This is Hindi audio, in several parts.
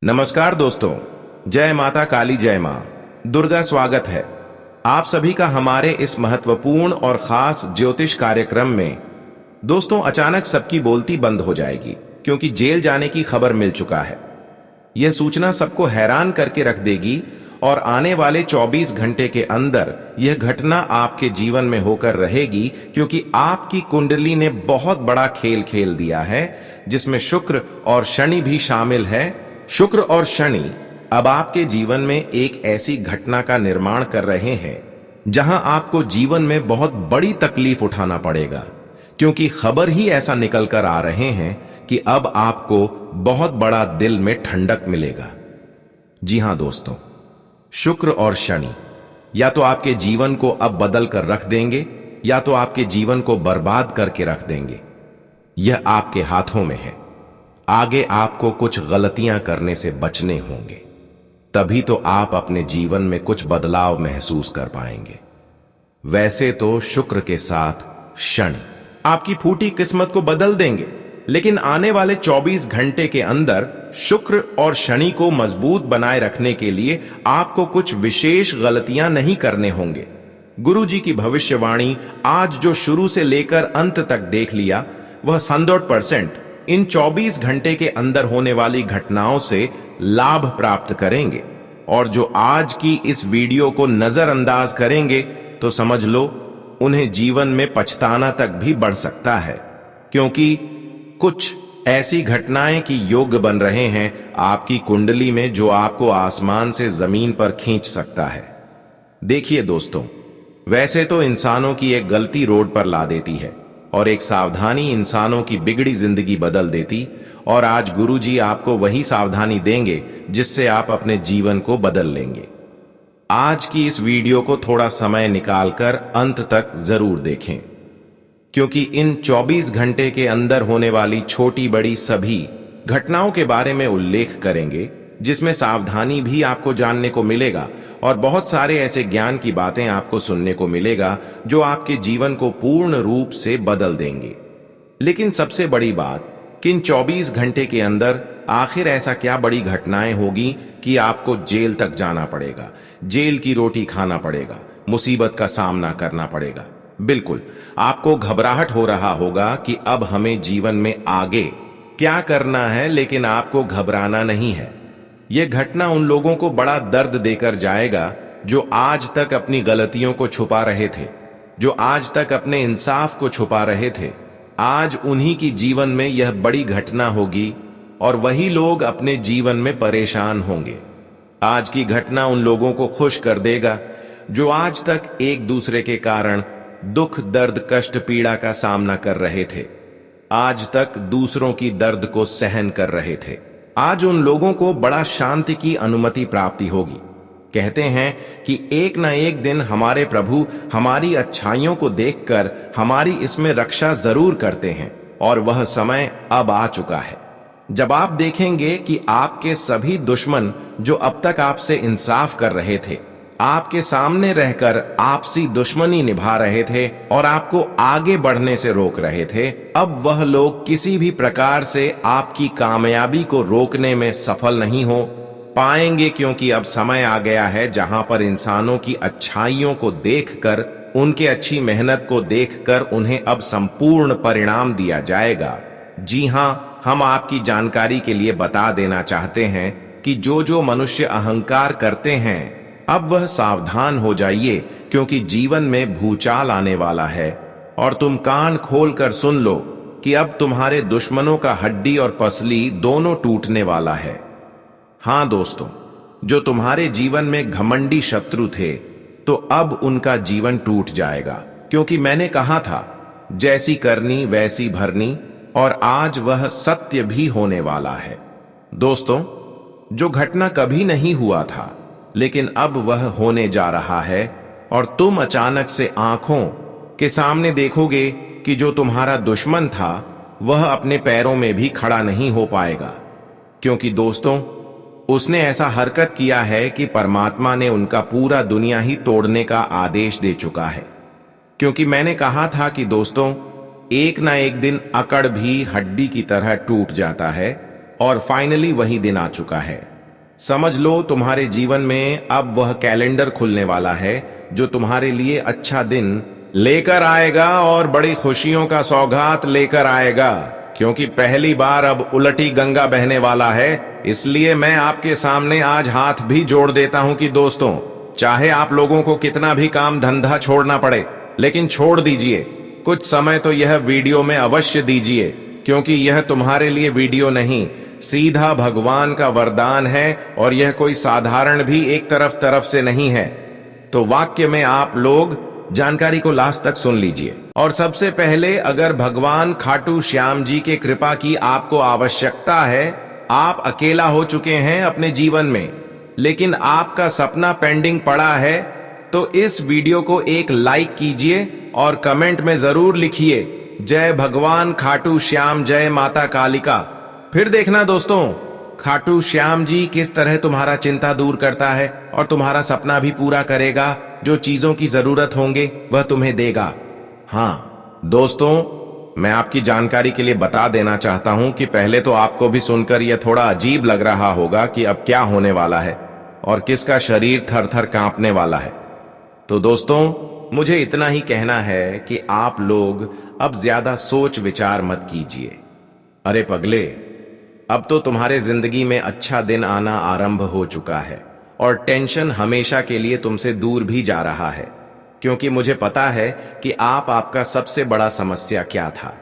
नमस्कार दोस्तों, जय माता काली, जय मां दुर्गा। स्वागत है आप सभी का हमारे इस महत्वपूर्ण और खास ज्योतिष कार्यक्रम में। दोस्तों, अचानक सबकी बोलती बंद हो जाएगी क्योंकि जेल जाने की खबर मिल चुका है। यह सूचना सबको हैरान करके रख देगी और आने वाले 24 घंटे के अंदर यह घटना आपके जीवन में होकर रहेगी, क्योंकि आपकी कुंडली ने बहुत बड़ा खेल खेल दिया है जिसमें शुक्र और शनि भी शामिल है। शुक्र और शनि अब आपके जीवन में एक ऐसी घटना का निर्माण कर रहे हैं जहां आपको जीवन में बहुत बड़ी तकलीफ उठाना पड़ेगा, क्योंकि खबर ही ऐसा निकल कर आ रहे हैं कि अब आपको बहुत बड़ा दिल में ठंडक मिलेगा। जी हां दोस्तों, शुक्र और शनि या तो आपके जीवन को अब बदल कर रख देंगे या तो आपके जीवन को बर्बाद करके रख देंगे। यह आपके हाथों में है। आगे आपको कुछ गलतियां करने से बचने होंगे, तभी तो आप अपने जीवन में कुछ बदलाव महसूस कर पाएंगे। वैसे तो शुक्र के साथ शनि आपकी फूटी किस्मत को बदल देंगे, लेकिन आने वाले 24 घंटे के अंदर शुक्र और शनि को मजबूत बनाए रखने के लिए आपको कुछ विशेष गलतियां नहीं करने होंगे। गुरु जी की भविष्यवाणी आज जो शुरू से लेकर अंत तक देख लिया, वह 100% इन 24 घंटे के अंदर होने वाली घटनाओं से लाभ प्राप्त करेंगे। और जो आज की इस वीडियो को नजरअंदाज करेंगे तो समझ लो उन्हें जीवन में पछताना तक भी बढ़ सकता है, क्योंकि कुछ ऐसी घटनाएं की योग बन रहे हैं आपकी कुंडली में जो आपको आसमान से जमीन पर खींच सकता है। देखिए दोस्तों, वैसे तो इंसानों की एक गलती रोड पर ला देती है और एक सावधानी इंसानों की बिगड़ी जिंदगी बदल देती, और आज गुरुजी आपको वही सावधानी देंगे जिससे आप अपने जीवन को बदल लेंगे। आज की इस वीडियो को थोड़ा समय निकालकर अंत तक जरूर देखें, क्योंकि इन 24 घंटे के अंदर होने वाली छोटी बड़ी सभी घटनाओं के बारे में उल्लेख करेंगे, जिसमें सावधानी भी आपको जानने को मिलेगा और बहुत सारे ऐसे ज्ञान की बातें आपको सुनने को मिलेगा जो आपके जीवन को पूर्ण रूप से बदल देंगे। लेकिन सबसे बड़ी बात कि इन 24 घंटे के अंदर आखिर ऐसा क्या बड़ी घटनाएं होगी कि आपको जेल तक जाना पड़ेगा, जेल की रोटी खाना पड़ेगा, मुसीबत का सामना करना पड़ेगा। बिल्कुल आपको घबराहट हो रहा होगा कि अब हमें जीवन में आगे क्या करना है, लेकिन आपको घबराना नहीं है। यह घटना उन लोगों को बड़ा दर्द देकर जाएगा जो आज तक अपनी गलतियों को छुपा रहे थे, जो आज तक अपने इंसाफ को छुपा रहे थे। आज उन्हीं की जीवन में यह बड़ी घटना होगी और वही लोग अपने जीवन में परेशान होंगे। आज की घटना उन लोगों को खुश कर देगा जो आज तक एक दूसरे के कारण दुख, दर्द, कष्ट, पीड़ा का सामना कर रहे थे, आज तक दूसरों की दर्द को सहन कर रहे थे। आज उन लोगों को बड़ा शांति की अनुमति प्राप्ति होगी। कहते हैं कि एक न एक दिन हमारे प्रभु हमारी अच्छाइयों को देखकर हमारी इसमें रक्षा जरूर करते हैं, और वह समय अब आ चुका है जब आप देखेंगे कि आपके सभी दुश्मन जो अब तक आपसे इंसाफ कर रहे थे, आपके सामने रहकर आपसी दुश्मनी निभा रहे थे और आपको आगे बढ़ने से रोक रहे थे, अब वह लोग किसी भी प्रकार से आपकी कामयाबी को रोकने में सफल नहीं हो पाएंगे, क्योंकि अब समय आ गया है जहां पर इंसानों की अच्छाइयों को देखकर, उनके अच्छी मेहनत को देखकर उन्हें अब संपूर्ण परिणाम दिया जाएगा। जी हां, हम आपकी जानकारी के लिए बता देना चाहते हैं कि जो जो मनुष्य अहंकार करते हैं, अब वह सावधान हो जाइए, क्योंकि जीवन में भूचाल आने वाला है। और तुम कान खोलकर सुन लो कि अब तुम्हारे दुश्मनों का हड्डी और पसली दोनों टूटने वाला है। हां दोस्तों, जो तुम्हारे जीवन में घमंडी शत्रु थे, तो अब उनका जीवन टूट जाएगा, क्योंकि मैंने कहा था जैसी करनी वैसी भरनी, और आज वह सत्य भी होने वाला है। दोस्तों, जो घटना कभी नहीं हुआ था लेकिन अब वह होने जा रहा है, और तुम अचानक से आंखों के सामने देखोगे कि जो तुम्हारा दुश्मन था वह अपने पैरों में भी खड़ा नहीं हो पाएगा, क्योंकि दोस्तों उसने ऐसा हरकत किया है कि परमात्मा ने उनका पूरा दुनिया ही तोड़ने का आदेश दे चुका है। क्योंकि मैंने कहा था कि दोस्तों एक ना एक दिन अकड़ भी हड्डी की तरह टूट जाता है, और फाइनली वही दिन आ चुका है। समझ लो तुम्हारे जीवन में अब वह कैलेंडर खुलने वाला है जो तुम्हारे लिए अच्छा दिन लेकर आएगा और बड़ी खुशियों का सौगात लेकर आएगा। क्योंकि पहली बार अब उलटी गंगा बहने वाला है, इसलिए मैं आपके सामने आज हाथ भी जोड़ देता हूं कि दोस्तों, चाहे आप लोगों को कितना भी काम धंधा छोड़ना पड़े, लेकिन छोड़ दीजिए, कुछ समय तो यह वीडियो में अवश्य दीजिए। क्योंकि यह तुम्हारे लिए वीडियो नहीं, सीधा भगवान का वरदान है और यह कोई साधारण भी एक तरफ से नहीं है। तो वाक्य में आप लोग जानकारी को लास्ट तक सुन लीजिए। और सबसे पहले, अगर भगवान खाटू श्याम जी के कृपा की आपको आवश्यकता है, आप अकेला हो चुके हैं अपने जीवन में, लेकिन आपका सपना पेंडिंग पड़ा है, तो इस वीडियो को एक लाइक कीजिए और कमेंट में जरूर लिखिए जय भगवान खाटू श्याम, जय माता कालिका। फिर देखना दोस्तों, खाटू श्याम जी किस तरह तुम्हारा चिंता दूर करता है और तुम्हारा सपना भी पूरा करेगा। जो चीजों की जरूरत होंगे वह तुम्हें देगा। हाँ दोस्तों, मैं आपकी जानकारी के लिए बता देना चाहता हूं कि पहले तो आपको भी सुनकर यह थोड़ा अजीब लग रहा होगा कि अब क्या होने वाला है और किसका शरीर थर थर कांपने वाला है। तो दोस्तों, मुझे इतना ही कहना है कि आप लोग अब ज्यादा सोच विचार मत कीजिए। अरे पगले, अब तो तुम्हारे जिंदगी में अच्छा दिन आना आरंभ हो चुका है और टेंशन हमेशा के लिए तुमसे दूर भी जा रहा है। क्योंकि मुझे पता है कि आपका सबसे बड़ा समस्या क्या था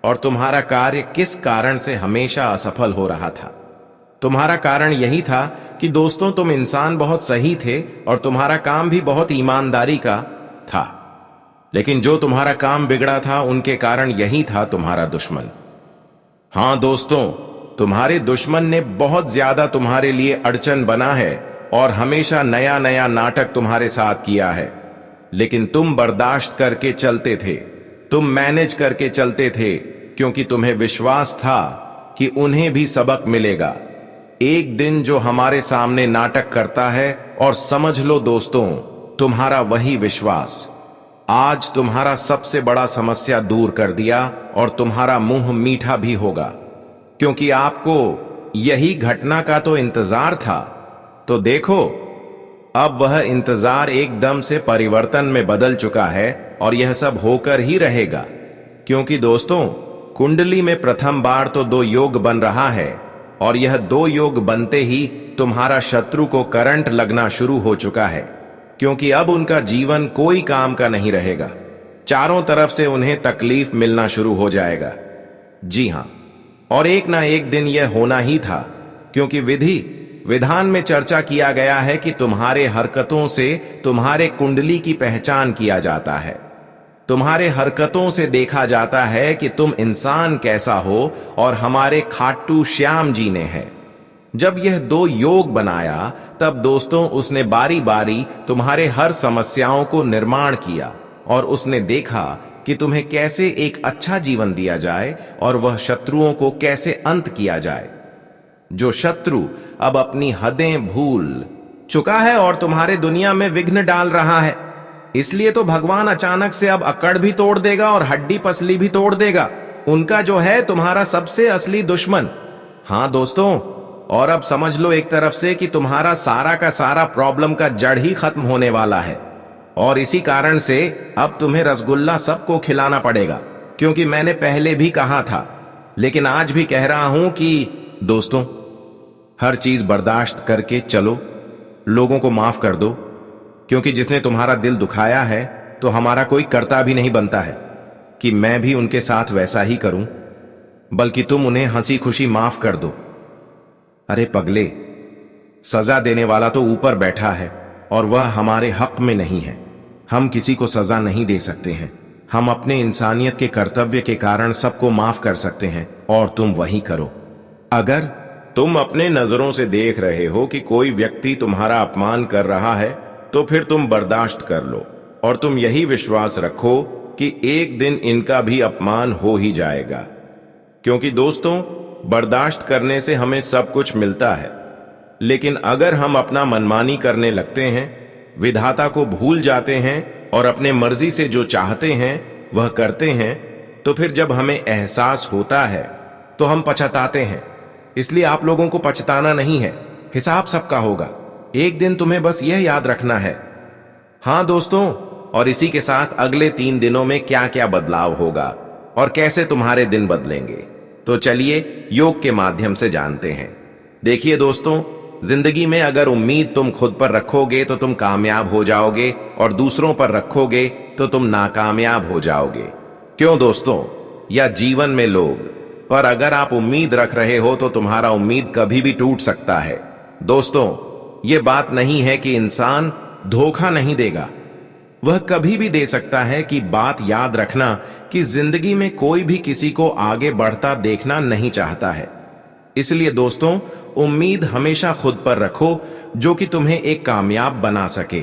और तुम्हारा कार्य किस कारण से हमेशा असफल हो रहा था। तुम्हारा कारण यही था कि दोस्तों, तुम इंसान बहुत सही थे और तुम्हारा काम भी बहुत ईमानदारी का था, लेकिन जो तुम्हारा काम बिगड़ा था उनके कारण यही था तुम्हारा दुश्मन। हाँ दोस्तों, तुम्हारे दुश्मन ने बहुत ज्यादा तुम्हारे लिए अड़चन बना है और हमेशा नया नया नाटक तुम्हारे साथ किया है, लेकिन तुम बर्दाश्त करके चलते थे, तुम मैनेज करके चलते थे, क्योंकि तुम्हें विश्वास था कि उन्हें भी सबक मिलेगा। एक दिन जो हमारे सामने नाटक करता है, और समझ लो दोस्तों, तुम्हारा वही विश्वास आज तुम्हारा सबसे बड़ा समस्या दूर कर दिया और तुम्हारा मुंह मीठा भी होगा। क्योंकि आपको यही घटना का तो इंतजार था। तो देखो, अब वह इंतजार एकदम से परिवर्तन में बदल चुका है और यह सब होकर ही रहेगा। क्योंकि दोस्तों, कुंडली में प्रथम बार तो 2 योग बन रहा है और यह 2 योग बनते ही तुम्हारा शत्रु को करंट लगना शुरू हो चुका है। क्योंकि अब उनका जीवन कोई काम का नहीं रहेगा, चारों तरफ से उन्हें तकलीफ मिलना शुरू हो जाएगा। जी हां, और एक ना एक दिन यह होना ही था, क्योंकि विधान में चर्चा किया गया है कि तुम्हारे हरकतों से तुम्हारे कुंडली की पहचान किया जाता है। तुम्हारे हरकतों से देखा जाता है कि तुम इंसान कैसा हो, और हमारे खाटू श्याम जी ने है। जब यह 2 योग बनाया, तब दोस्तों उसने बारी बारी तुम्हारे हर समस्याओं को निर्माण किया और उसने देखा कि तुम्हें कैसे एक अच्छा जीवन दिया जाए और वह शत्रुओं को कैसे अंत किया जाए। जो शत्रु अब अपनी हदें भूल चुका है और तुम्हारे दुनिया में विघ्न डाल रहा है, इसलिए तो भगवान अचानक से अब अकड़ भी तोड़ देगा और हड्डी पसली भी तोड़ देगा। उनका जो है तुम्हारा सबसे असली दुश्मन। हाँ दोस्तों, और अब समझ लो एक तरफ से कि तुम्हारा सारा का सारा प्रॉब्लम का जड़ ही खत्म होने वाला है। और इसी कारण से अब तुम्हें रसगुल्ला सबको खिलाना पड़ेगा, क्योंकि मैंने पहले भी कहा था, लेकिन आज भी कह रहा हूं कि दोस्तों, हर चीज बर्दाश्त करके चलो, लोगों को माफ कर दो, क्योंकि जिसने तुम्हारा दिल दुखाया है तो हमारा कोई कर्ता भी नहीं बनता है कि मैं भी उनके साथ वैसा ही करूं, बल्कि तुम उन्हें हंसी खुशी माफ कर दो। अरे पगले, सजा देने वाला तो ऊपर बैठा है और वह हमारे हक में नहीं है। हम किसी को सजा नहीं दे सकते हैं, हम अपने इंसानियत के कर्तव्य के कारण सबको माफ कर सकते हैं, और तुम वही करो। अगर तुम अपने नजरों से देख रहे हो कि कोई व्यक्ति तुम्हारा अपमान कर रहा है, तो फिर तुम बर्दाश्त कर लो और तुम यही विश्वास रखो कि एक दिन इनका भी अपमान हो ही जाएगा। क्योंकि दोस्तों, बर्दाश्त करने से हमें सब कुछ मिलता है, लेकिन अगर हम अपना मनमानी करने लगते हैं, विधाता को भूल जाते हैं और अपने मर्जी से जो चाहते हैं वह करते हैं, तो फिर जब हमें एहसास होता है तो हम पछताते हैं इसलिए आप लोगों को पछताना नहीं है, हिसाब सबका होगा। एक दिन तुम्हें बस यह याद रखना है। हाँ दोस्तों, और इसी के साथ अगले 3 दिनों में क्या क्या बदलाव होगा और कैसे तुम्हारे दिन बदलेंगे, तो चलिए योग के माध्यम से जानते हैं। देखिए दोस्तों, जिंदगी में अगर उम्मीद तुम खुद पर रखोगे तो तुम कामयाब हो जाओगे, और दूसरों पर रखोगे तो तुम नाकामयाब हो जाओगे। क्यों दोस्तों? या जीवन में लोग पर अगर आप उम्मीद रख रहे हो तो तुम्हारा उम्मीद कभी भी टूट सकता है। दोस्तों, यह बात नहीं है कि इंसान धोखा नहीं देगा, वह कभी भी दे सकता है। कि बात याद रखना कि जिंदगी में कोई भी किसी को आगे बढ़ता देखना नहीं चाहता है। इसलिए दोस्तों, उम्मीद हमेशा खुद पर रखो, जो कि तुम्हें एक कामयाब बना सके।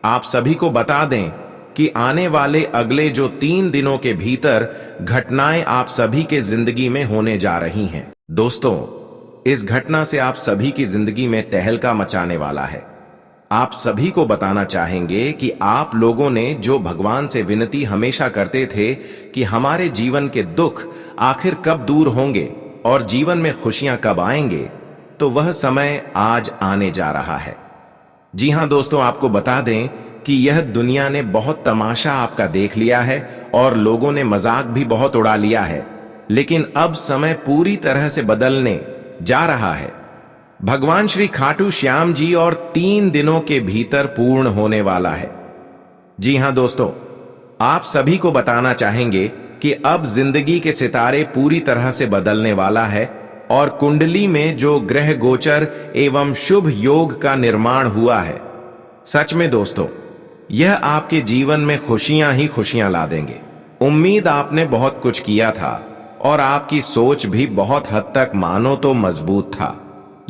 आप सभी को बता दें कि आने वाले अगले जो 3 दिनों के भीतर घटनाएं आप सभी के जिंदगी में होने जा रही हैं। दोस्तों, इस घटना से आप सभी की जिंदगी में तहलका मचाने वाला है। आप सभी को बताना चाहेंगे कि आप लोगों ने जो भगवान से विनती हमेशा करते थे कि हमारे जीवन के दुख आखिर कब दूर होंगे और जीवन में खुशियां कब आएंगे, तो वह समय आज आने जा रहा है। जी हां दोस्तों, आपको बता दें कि यह दुनिया ने बहुत तमाशा आपका देख लिया है और लोगों ने मजाक भी बहुत उड़ा लिया है, लेकिन अब समय पूरी तरह से बदलने जा रहा है। भगवान श्री खाटू श्याम जी और 3 दिनों के भीतर पूर्ण होने वाला है। जी हां दोस्तों, आप सभी को बताना चाहेंगे कि अब जिंदगी के सितारे पूरी तरह से बदलने वाला है और कुंडली में जो ग्रह गोचर एवं शुभ योग का निर्माण हुआ है, सच में दोस्तों, यह आपके जीवन में खुशियां ही खुशियां ला देंगे। उम्मीद आपने बहुत कुछ किया था और आपकी सोच भी बहुत हद तक मानो तो मजबूत था,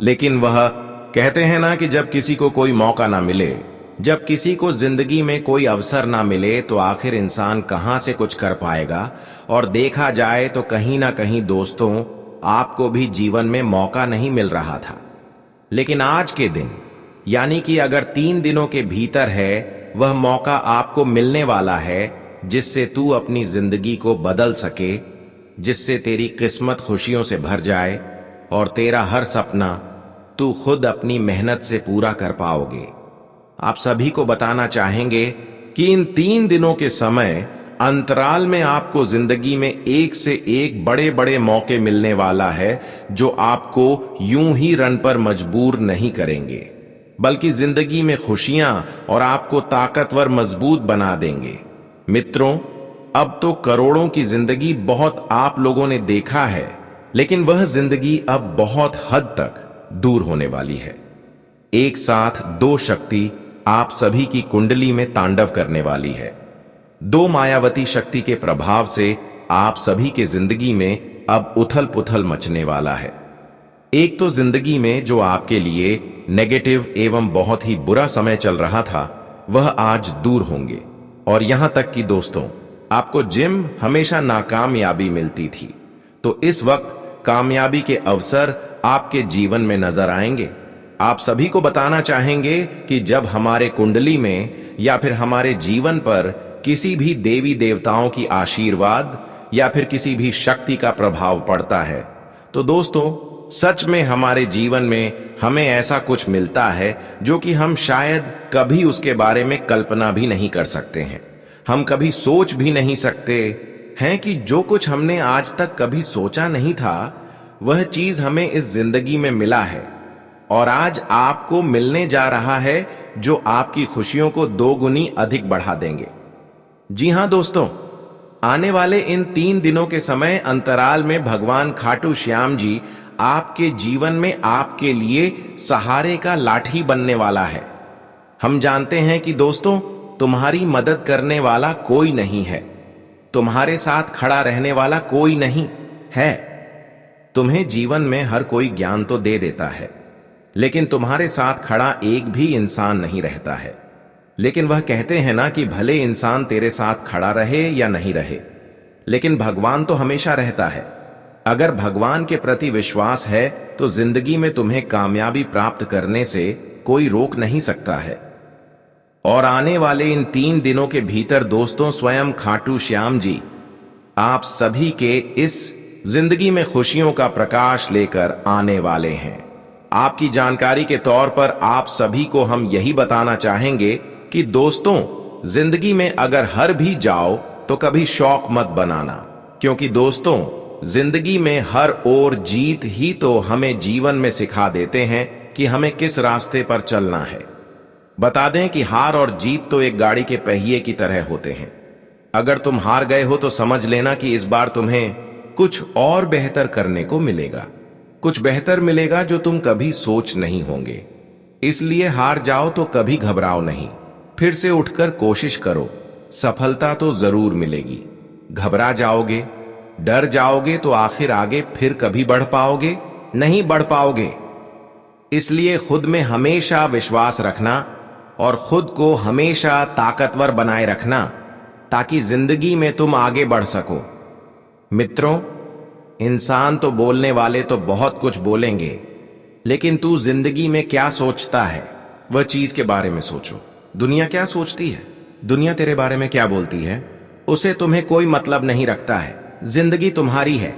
लेकिन वह कहते हैं ना कि जब किसी को कोई मौका ना मिले, जब किसी को जिंदगी में कोई अवसर ना मिले, तो आखिर इंसान कहां से कुछ कर पाएगा। और देखा जाए तो कहीं ना कहीं दोस्तों, आपको भी जीवन में मौका नहीं मिल रहा था, लेकिन आज के दिन यानी कि अगर 3 दिनों के भीतर है, वह मौका आपको मिलने वाला है जिससे तू अपनी जिंदगी को बदल सके, जिससे तेरी किस्मत खुशियों से भर जाए और तेरा हर सपना तू खुद अपनी मेहनत से पूरा कर पाओगे। आप सभी को बताना चाहेंगे कि इन 3 दिनों के समय अंतराल में आपको जिंदगी में एक से एक बड़े बड़े मौके मिलने वाला है, जो आपको यूं ही रन पर मजबूर नहीं करेंगे, बल्कि जिंदगी में खुशियां और आपको ताकतवर मजबूत बना देंगे। मित्रों, अब तो करोड़ों की जिंदगी बहुत आप लोगों ने देखा है, लेकिन वह जिंदगी अब बहुत हद तक दूर होने वाली है। एक साथ 2 शक्ति आप सभी की कुंडली में तांडव करने वाली है। 2 मायावती शक्ति के प्रभाव से आप सभी के जिंदगी में अब उथल पुथल मचने वाला है। एक तो जिंदगी में जो आपके लिए नेगेटिव एवं बहुत ही बुरा समय चल रहा था, वह आज दूर होंगे। और यहां तक कि दोस्तों, आपको जिम हमेशा नाकामयाबी मिलती थी, तो इस वक्त कामयाबी के अवसर आपके जीवन में नजर आएंगे। आप सभी को बताना चाहेंगे कि जब हमारे कुंडली में या फिर हमारे जीवन पर किसी भी देवी देवताओं की आशीर्वाद या फिर किसी भी शक्ति का प्रभाव पड़ता है, तो दोस्तों सच में हमारे जीवन में हमें ऐसा कुछ मिलता है जो कि हम शायद कभी उसके बारे में कल्पना भी नहीं कर सकते हैं। हम कभी सोच भी नहीं सकते हैं कि जो कुछ हमने आज तक कभी सोचा नहीं था, वह चीज हमें इस जिंदगी में मिला है और आज आपको मिलने जा रहा है, जो आपकी खुशियों को 2 गुनी अधिक बढ़ा देंगे। जी हां दोस्तों, आने वाले इन 3 दिनों के समय अंतराल में भगवान खाटू श्याम जी आपके जीवन में आपके लिए सहारे का लाठी बनने वाला है। हम जानते हैं कि दोस्तों, तुम्हारी मदद करने वाला कोई नहीं है, तुम्हारे साथ खड़ा रहने वाला कोई नहीं है। तुम्हें जीवन में हर कोई ज्ञान तो दे देता है, लेकिन तुम्हारे साथ खड़ा एक भी इंसान नहीं रहता है। लेकिन वह कहते हैं ना कि भले इंसान तेरे साथ खड़ा रहे या नहीं रहे, लेकिन भगवान तो हमेशा रहता है। अगर भगवान के प्रति विश्वास है तो जिंदगी में तुम्हें कामयाबी प्राप्त करने से कोई रोक नहीं सकता है। और आने वाले इन 3 दिनों के भीतर दोस्तों, स्वयं खाटू श्याम जी आप सभी के इस जिंदगी में खुशियों का प्रकाश लेकर आने वाले हैं। आपकी जानकारी के तौर पर आप सभी को हम यही बताना चाहेंगे कि दोस्तों, जिंदगी में अगर हार भी जाओ तो कभी शौक मत बनाना, क्योंकि दोस्तों, जिंदगी में हर और जीत ही तो हमें जीवन में सिखा देते हैं कि हमें किस रास्ते पर चलना है। बता दें कि हार और जीत तो एक गाड़ी के पहिए की तरह होते हैं। अगर तुम हार गए हो तो समझ लेना कि इस बार तुम्हें कुछ और बेहतर करने को मिलेगा, कुछ बेहतर मिलेगा जो तुम कभी सोच नहीं होंगे। इसलिए हार जाओ तो कभी घबराओ नहीं, फिर से उठकर कोशिश करो, सफलता तो जरूर मिलेगी। घबरा जाओगे, डर जाओगे तो आखिर आगे फिर कभी बढ़ पाओगे? नहीं बढ़ पाओगे। इसलिए खुद में हमेशा विश्वास रखना और खुद को हमेशा ताकतवर बनाए रखना, ताकि जिंदगी में तुम आगे बढ़ सको। मित्रों, इंसान तो बोलने वाले तो बहुत कुछ बोलेंगे, लेकिन तू जिंदगी में क्या सोचता है वह चीज के बारे में सोचो। दुनिया क्या सोचती है, दुनिया तेरे बारे में क्या बोलती है, उसे तुम्हें कोई मतलब नहीं रखता है। जिंदगी तुम्हारी है,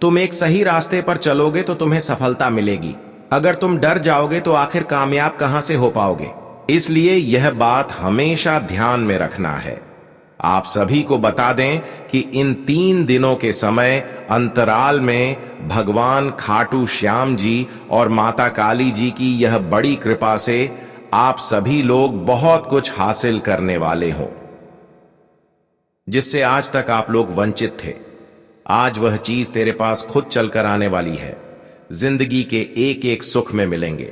तुम एक सही रास्ते पर चलोगे तो तुम्हें सफलता मिलेगी। अगर तुम डर जाओगे तो आखिर कामयाब कहां से हो पाओगे? इसलिए यह बात हमेशा ध्यान में रखना है। आप सभी को बता दें कि इन 3 दिनों के समय अंतराल में भगवान खाटू श्याम जी और माता काली जी की यह बड़ी कृपा से आप सभी लोग बहुत कुछ हासिल करने वाले हो, जिससे आज तक आप लोग वंचित थे। आज वह चीज तेरे पास खुद चलकर आने वाली है। जिंदगी के एक एक सुख में मिलेंगे।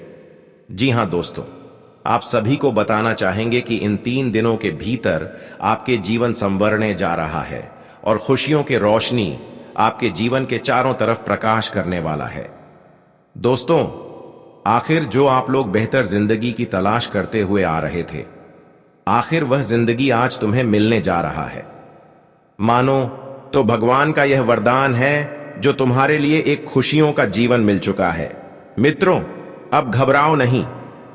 जी हां दोस्तों, आप सभी को बताना चाहेंगे कि इन 3 दिनों के भीतर आपके जीवन संवरने जा रहा है और खुशियों की रोशनी आपके जीवन के चारों तरफ प्रकाश करने वाला है। दोस्तों, आखिर जो आप लोग बेहतर जिंदगी की तलाश करते हुए आ रहे थे, आखिर वह जिंदगी आज तुम्हें मिलने जा रहा है। मानो तो भगवान का यह वरदान है जो तुम्हारे लिए एक खुशियों का जीवन मिल चुका है। मित्रों, अब घबराओ नहीं,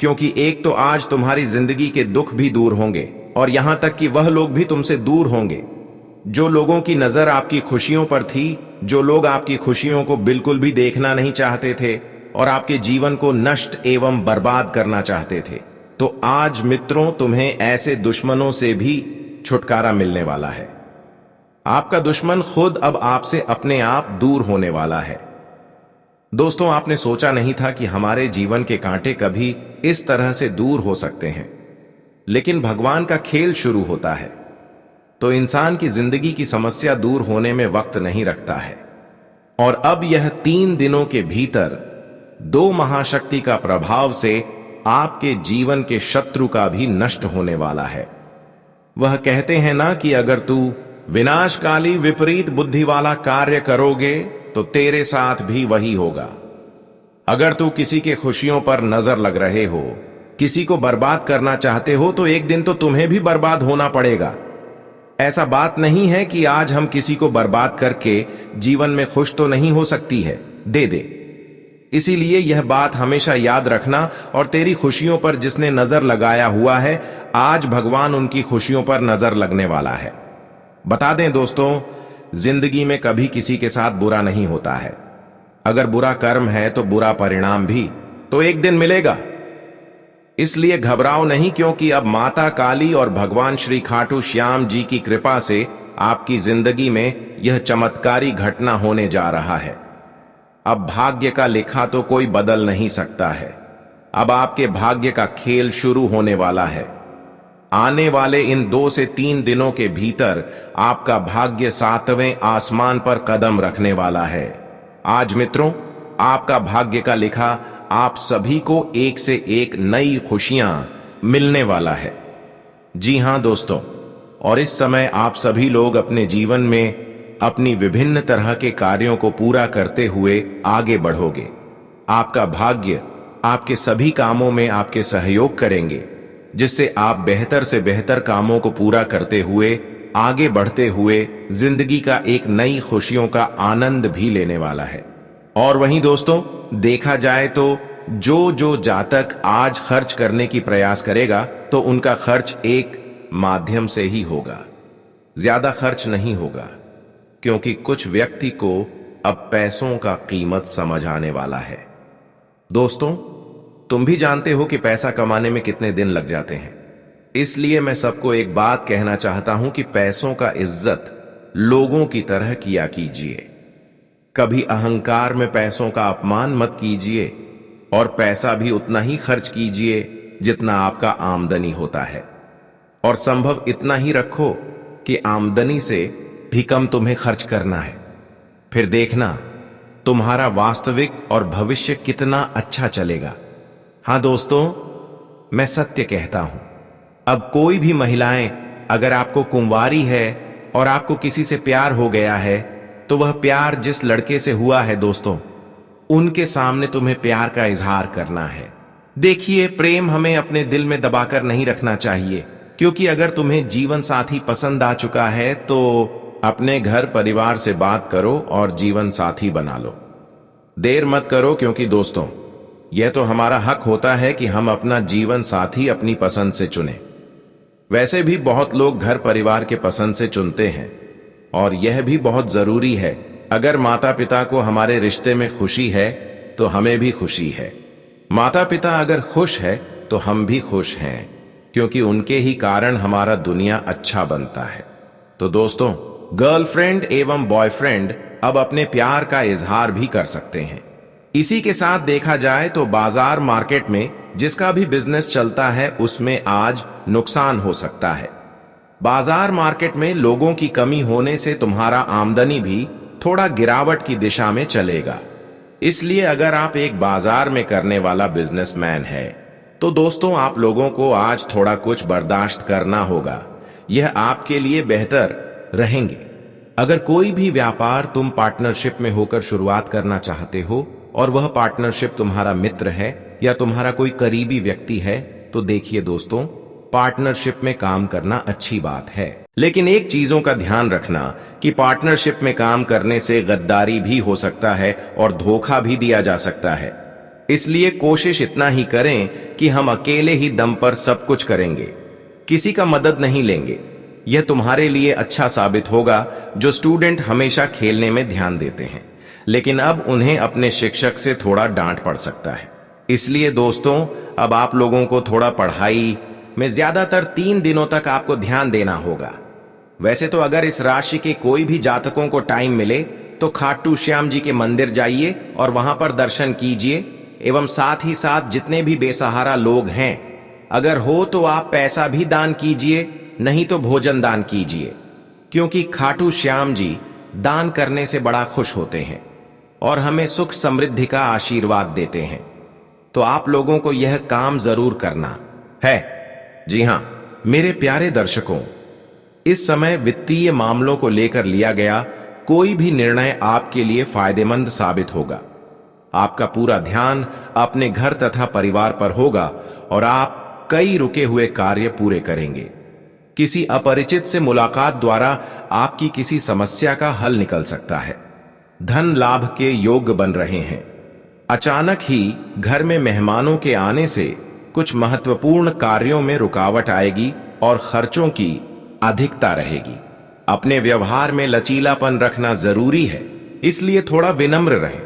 क्योंकि एक तो आज तुम्हारी जिंदगी के दुख भी दूर होंगे और यहां तक कि वह लोग भी तुमसे दूर होंगे जो लोगों की नजर आपकी खुशियों पर थी, जो लोग आपकी खुशियों को बिल्कुल भी देखना नहीं चाहते थे और आपके जीवन को नष्ट एवं बर्बाद करना चाहते थे। तो आज मित्रों, तुम्हें ऐसे दुश्मनों से भी छुटकारा मिलने वाला है। आपका दुश्मन खुद अब आपसे अपने आप दूर होने वाला है। दोस्तों, आपने सोचा नहीं था कि हमारे जीवन के कांटे कभी इस तरह से दूर हो सकते हैं, लेकिन भगवान का खेल शुरू होता है तो इंसान की जिंदगी की समस्या दूर होने में वक्त नहीं रखता है। और अब यह 3 दिनों के भीतर 2 महाशक्ति का प्रभाव से आपके जीवन के शत्रु का भी नष्ट होने वाला है। वह कहते हैं ना कि अगर तू विनाशकाली विपरीत बुद्धि वाला कार्य करोगे तो तेरे साथ भी वही होगा। अगर तू किसी के खुशियों पर नजर लग रहे हो, किसी को बर्बाद करना चाहते हो, तो एक दिन तो तुम्हें भी बर्बाद होना पड़ेगा। ऐसा बात नहीं है कि आज हम किसी को बर्बाद करके जीवन में खुश तो नहीं हो सकती है, दे। इसीलिए यह बात हमेशा याद रखना, और तेरी खुशियों पर जिसने नजर लगाया हुआ है, आज भगवान उनकी खुशियों पर नजर लगने वाला है। बता दें दोस्तों, जिंदगी में कभी किसी के साथ बुरा नहीं होता है। अगर बुरा कर्म है तो बुरा परिणाम भी तो एक दिन मिलेगा। इसलिए घबराओ नहीं, क्योंकि अब माता काली और भगवान श्री खाटू श्याम जी की कृपा से आपकी जिंदगी में यह चमत्कारी घटना होने जा रहा है। अब भाग्य का लिखा तो कोई बदल नहीं सकता है। अब आपके भाग्य का खेल शुरू होने वाला है। आने वाले इन 2 से 3 दिनों के भीतर आपका भाग्य 7वें आसमान पर कदम रखने वाला है। आज मित्रों, आपका भाग्य का लिखा आप सभी को एक से एक नई खुशियां मिलने वाला है। जी हां दोस्तों, और इस समय आप सभी लोग अपने जीवन में अपनी विभिन्न तरह के कार्यों को पूरा करते हुए आगे बढ़ोगे। आपका भाग्य आपके सभी कामों में आपके सहयोग करेंगे, जिससे आप बेहतर से बेहतर कामों को पूरा करते हुए आगे बढ़ते हुए जिंदगी का एक नई खुशियों का आनंद भी लेने वाला है। और वहीं दोस्तों, देखा जाए तो जो जातक आज खर्च करने की प्रयास करेगा तो उनका खर्च एक माध्यम से ही होगा, ज्यादा खर्च नहीं होगा, क्योंकि कुछ व्यक्ति को अब पैसों का कीमत समझ आने वाला है। दोस्तों, तुम भी जानते हो कि पैसा कमाने में कितने दिन लग जाते हैं। इसलिए मैं सबको एक बात कहना चाहता हूं कि पैसों का इज्जत लोगों की तरह किया कीजिए। कभी अहंकार में पैसों का अपमान मत कीजिए और पैसा भी उतना ही खर्च कीजिए जितना आपका आमदनी होता है, और संभव इतना ही रखो कि आमदनी से भी कम तुम्हें खर्च करना है। फिर देखना तुम्हारा वास्तविक और भविष्य कितना अच्छा चलेगा। हां दोस्तों, मैं सत्य कहता हूं, अब कोई भी महिलाएं अगर आपको कुंवारी है और आपको किसी से प्यार हो गया है, तो वह प्यार जिस लड़के से हुआ है दोस्तों, उनके सामने तुम्हें प्यार का इजहार करना है। देखिए, प्रेम हमें अपने दिल में दबाकर नहीं रखना चाहिए, क्योंकि अगर तुम्हें जीवन साथी पसंद आ चुका है तो अपने घर परिवार से बात करो और जीवन साथी बना लो। देर मत करो, क्योंकि दोस्तों, यह तो हमारा हक होता है कि हम अपना जीवन साथी अपनी पसंद से चुनें। वैसे भी बहुत लोग घर परिवार के पसंद से चुनते हैं, और यह भी बहुत जरूरी है। अगर माता पिता को हमारे रिश्ते में खुशी है तो हमें भी खुशी है। माता पिता अगर खुश है तो हम भी खुश हैं, क्योंकि उनके ही कारण हमारा दुनिया अच्छा बनता है। तो दोस्तों, गर्लफ्रेंड एवं बॉयफ्रेंड अब अपने प्यार का इजहार भी कर सकते हैं। इसी के साथ देखा जाए तो बाजार मार्केट में जिसका भी बिजनेस चलता है उसमें आज नुकसान हो सकता है। बाजार मार्केट में लोगों की कमी होने से तुम्हारा आमदनी भी थोड़ा गिरावट की दिशा में चलेगा। इसलिए अगर आप एक बाजार में करने वाला बिजनेसमैन है तो दोस्तों, आप लोगों को आज थोड़ा कुछ बर्दाश्त करना होगा। यह आपके लिए बेहतर रहेंगे। अगर कोई भी व्यापार तुम पार्टनरशिप में होकर शुरुआत करना चाहते हो और वह पार्टनरशिप तुम्हारा मित्र है या तुम्हारा कोई करीबी व्यक्ति है, तो देखिए दोस्तों, पार्टनरशिप में काम करना अच्छी बात है, लेकिन एक चीजों का ध्यान रखना कि पार्टनरशिप में काम करने से गद्दारी भी हो सकता है और धोखा भी दिया जा सकता है। इसलिए कोशिश इतना ही करें कि हम अकेले ही दम पर सब कुछ करेंगे, किसी का मदद नहीं लेंगे। यह तुम्हारे लिए अच्छा साबित होगा। जो स्टूडेंट हमेशा खेलने में ध्यान देते हैं, लेकिन अब उन्हें अपने शिक्षक से थोड़ा डांट पड़ सकता है। इसलिए दोस्तों, अब आप लोगों को थोड़ा पढ़ाई में ज्यादातर 3 दिनों तक आपको ध्यान देना होगा। वैसे तो अगर इस राशि के कोई भी जातकों को टाइम मिले तो खाटू श्याम जी के मंदिर जाइए और वहां पर दर्शन कीजिए, एवं साथ ही साथ जितने भी बेसहारा लोग हैं, अगर हो तो आप पैसा भी दान कीजिए, नहीं तो भोजन दान कीजिए, क्योंकि खाटू श्याम जी दान करने से बड़ा खुश होते हैं और हमें सुख समृद्धि का आशीर्वाद देते हैं। तो आप लोगों को यह काम जरूर करना है। जी हां मेरे प्यारे दर्शकों, इस समय वित्तीय मामलों को लेकर लिया गया कोई भी निर्णय आपके लिए फायदेमंद साबित होगा। आपका पूरा ध्यान अपने घर तथा परिवार पर होगा और आप कई रुके हुए कार्य पूरे करेंगे। किसी अपरिचित से मुलाकात द्वारा आपकी किसी समस्या का हल निकल सकता है। धन लाभ के योग बन रहे हैं। अचानक ही घर में मेहमानों के आने से कुछ महत्वपूर्ण कार्यों में रुकावट आएगी और खर्चों की अधिकता रहेगी। अपने व्यवहार में लचीलापन रखना जरूरी है, इसलिए थोड़ा विनम्र रहें।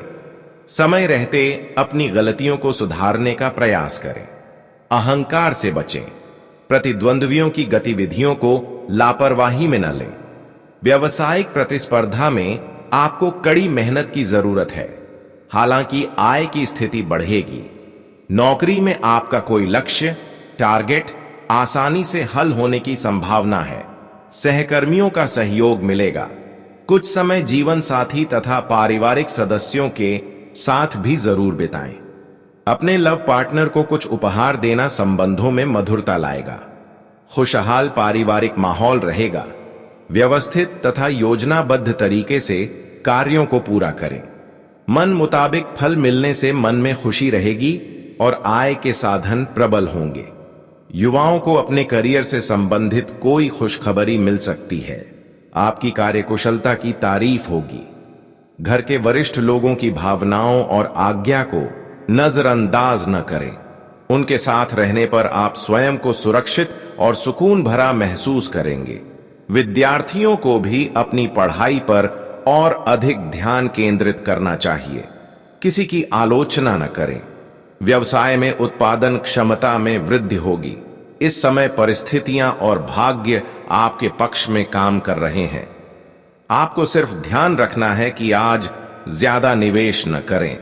समय रहते अपनी गलतियों को सुधारने का प्रयास करें। अहंकार से बचें। प्रतिद्वंद्वियों की गतिविधियों को लापरवाही में न लें। व्यावसायिक प्रतिस्पर्धा में आपको कड़ी मेहनत की जरूरत है, हालांकि आय की स्थिति बढ़ेगी। नौकरी में आपका कोई लक्ष्य, टारगेट आसानी से हल होने की संभावना है। सहकर्मियों का सहयोग मिलेगा। कुछ समय जीवन साथी तथा पारिवारिक सदस्यों के साथ भी जरूर बिताएं। अपने लव पार्टनर को कुछ उपहार देना संबंधों में मधुरता लाएगा। खुशहाल पारिवारिक माहौल रहेगा। व्यवस्थित तथा योजनाबद्ध तरीके से कार्यों को पूरा करें। मन मुताबिक फल मिलने से मन में खुशी रहेगी और आय के साधन प्रबल होंगे। युवाओं को अपने करियर से संबंधित कोई खुशखबरी मिल सकती है। आपकी कार्यकुशलता की तारीफ होगी। घर के वरिष्ठ लोगों की भावनाओं और आज्ञा को नजरअंदाज न करें। उनके साथ रहने पर आप स्वयं को सुरक्षित और सुकून भरा महसूस करेंगे। विद्यार्थियों को भी अपनी पढ़ाई पर और अधिक ध्यान केंद्रित करना चाहिए। किसी की आलोचना न करें। व्यवसाय में उत्पादन क्षमता में वृद्धि होगी। इस समय परिस्थितियां और भाग्य आपके पक्ष में काम कर रहे हैं। आपको सिर्फ ध्यान रखना है कि आज ज्यादा निवेश न करें।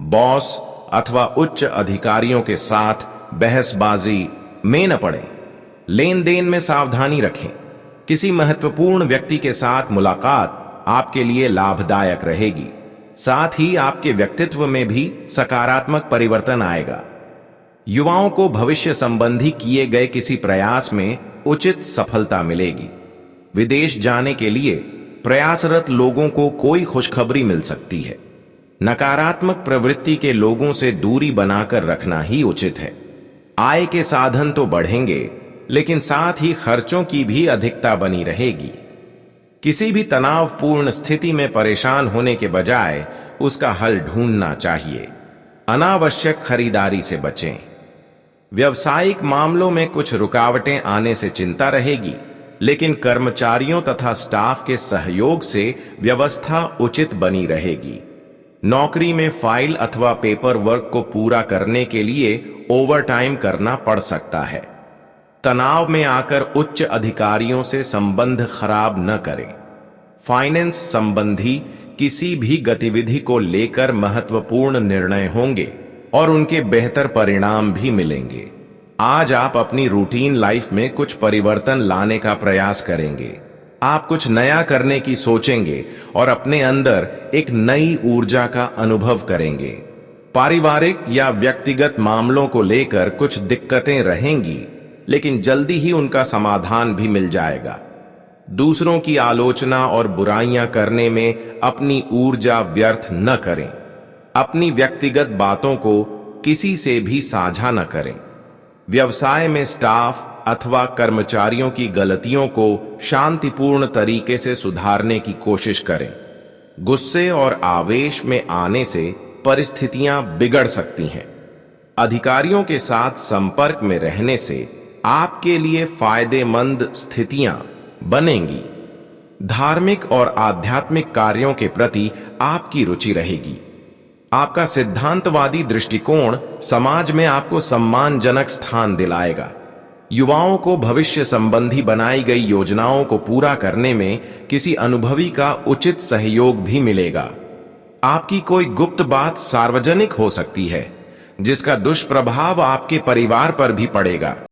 बॉस अथवा उच्च अधिकारियों के साथ बहसबाजी में न पड़ें। लेन देन में सावधानी रखें। किसी महत्वपूर्ण व्यक्ति के साथ मुलाकात आपके लिए लाभदायक रहेगी। साथ ही आपके व्यक्तित्व में भी सकारात्मक परिवर्तन आएगा। युवाओं को भविष्य संबंधी किए गए किसी प्रयास में उचित सफलता मिलेगी। विदेश जाने के लिए प्रयासरत लोगों को कोई खुशखबरी मिल सकती है। नकारात्मक प्रवृत्ति के लोगों से दूरी बनाकर रखना ही उचित है। आय के साधन तो बढ़ेंगे, लेकिन साथ ही खर्चों की भी अधिकता बनी रहेगी। किसी भी तनावपूर्ण स्थिति में परेशान होने के बजाय उसका हल ढूंढना चाहिए। अनावश्यक खरीदारी से बचें। व्यावसायिक मामलों में कुछ रुकावटें आने से चिंता रहेगी, लेकिन कर्मचारियों तथा स्टाफ के सहयोग से व्यवस्था उचित बनी रहेगी। नौकरी में फाइल अथवा पेपर वर्क को पूरा करने के लिए ओवरटाइम करना पड़ सकता है। तनाव में आकर उच्च अधिकारियों से संबंध खराब न करें। फाइनेंस संबंधी किसी भी गतिविधि को लेकर महत्वपूर्ण निर्णय होंगे और उनके बेहतर परिणाम भी मिलेंगे। आज आप अपनी रूटीन लाइफ में कुछ परिवर्तन लाने का प्रयास करेंगे। आप कुछ नया करने की सोचेंगे और अपने अंदर एक नई ऊर्जा का अनुभव करेंगे। पारिवारिक या व्यक्तिगत मामलों को लेकर कुछ दिक्कतें रहेंगी, लेकिन जल्दी ही उनका समाधान भी मिल जाएगा। दूसरों की आलोचना और बुराइयां करने में अपनी ऊर्जा व्यर्थ न करें। अपनी व्यक्तिगत बातों को किसी से भी साझा न करें। व्यवसाय में स्टाफ अथवा कर्मचारियों की गलतियों को शांतिपूर्ण तरीके से सुधारने की कोशिश करें। गुस्से और आवेश में आने से परिस्थितियां बिगड़ सकती हैं। अधिकारियों के साथ संपर्क में रहने से आपके लिए फायदेमंद स्थितियां बनेंगी। धार्मिक और आध्यात्मिक कार्यों के प्रति आपकी रुचि रहेगी। आपका सिद्धांतवादी दृष्टिकोण समाज में आपको सम्मानजनक स्थान दिलाएगा। युवाओं को भविष्य संबंधी बनाई गई योजनाओं को पूरा करने में किसी अनुभवी का उचित सहयोग भी मिलेगा। आपकी कोई गुप्त बात सार्वजनिक हो सकती है, जिसका दुष्प्रभाव आपके परिवार पर भी पड़ेगा।